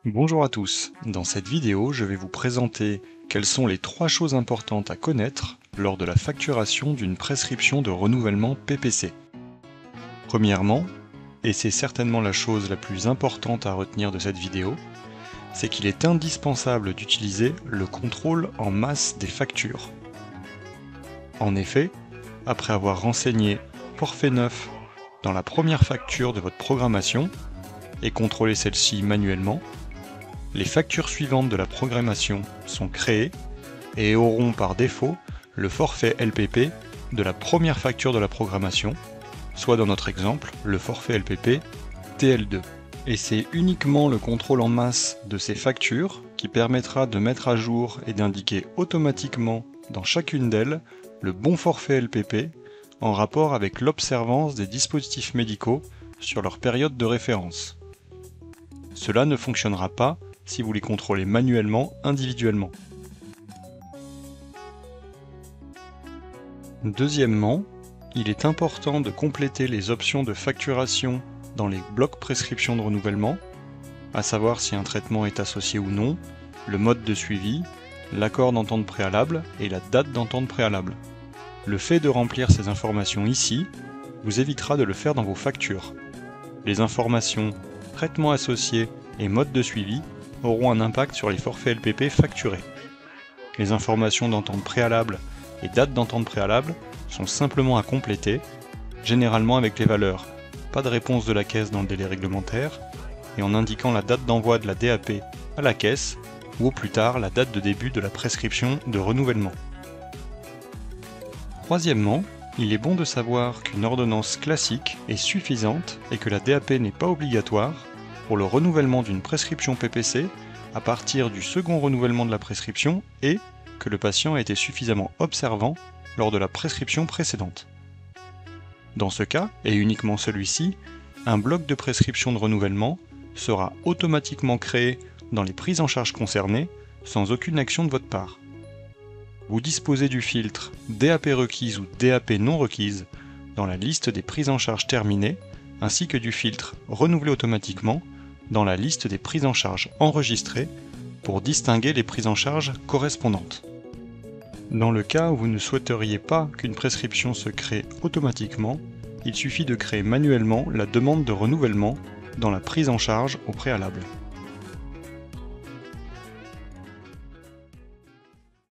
Bonjour à tous, dans cette vidéo je vais vous présenter quelles sont les 3 choses importantes à connaître lors de la facturation d'une prescription de renouvellement PPC. Premièrement, et c'est certainement la chose la plus importante à retenir de cette vidéo, c'est qu'il est indispensable d'utiliser le contrôle en masse des factures. En effet, après avoir renseigné forfait neuf dans la première facture de votre programmation et contrôlé celle-ci manuellement, les factures suivantes de la programmation sont créées et auront par défaut le forfait LPP de la première facture de la programmation, soit dans notre exemple le forfait LPP TL2. Et c'est uniquement le contrôle en masse de ces factures qui permettra de mettre à jour et d'indiquer automatiquement dans chacune d'elles le bon forfait LPP en rapport avec l'observance des dispositifs médicaux sur leur période de référence. Cela ne fonctionnera pas si vous les contrôlez manuellement, individuellement. Deuxièmement, il est important de compléter les options de facturation dans les blocs prescription de renouvellement, à savoir si un traitement est associé ou non, le mode de suivi, l'accord d'entente préalable et la date d'entente préalable. Le fait de remplir ces informations ici vous évitera de le faire dans vos factures. Les informations traitement associé et mode de suivi auront un impact sur les forfaits LPP facturés. Les informations d'entente préalable et date d'entente préalable sont simplement à compléter, généralement avec les valeurs pas de réponse de la caisse dans le délai réglementaire et en indiquant la date d'envoi de la DAP à la caisse ou au plus tard la date de début de la prescription de renouvellement. Troisièmement, il est bon de savoir qu'une ordonnance classique est suffisante et que la DAP n'est pas obligatoire pour le renouvellement d'une prescription PPC à partir du second renouvellement de la prescription et que le patient a été suffisamment observant lors de la prescription précédente. Dans ce cas, et uniquement celui-ci, un bloc de prescription de renouvellement sera automatiquement créé dans les prises en charge concernées sans aucune action de votre part. Vous disposez du filtre DAP requise ou DAP non requise dans la liste des prises en charge terminées, ainsi que du filtre renouvelé automatiquement dans la liste des prises en charge enregistrées pour distinguer les prises en charge correspondantes. Dans le cas où vous ne souhaiteriez pas qu'une prescription se crée automatiquement, il suffit de créer manuellement la demande de renouvellement dans la prise en charge au préalable.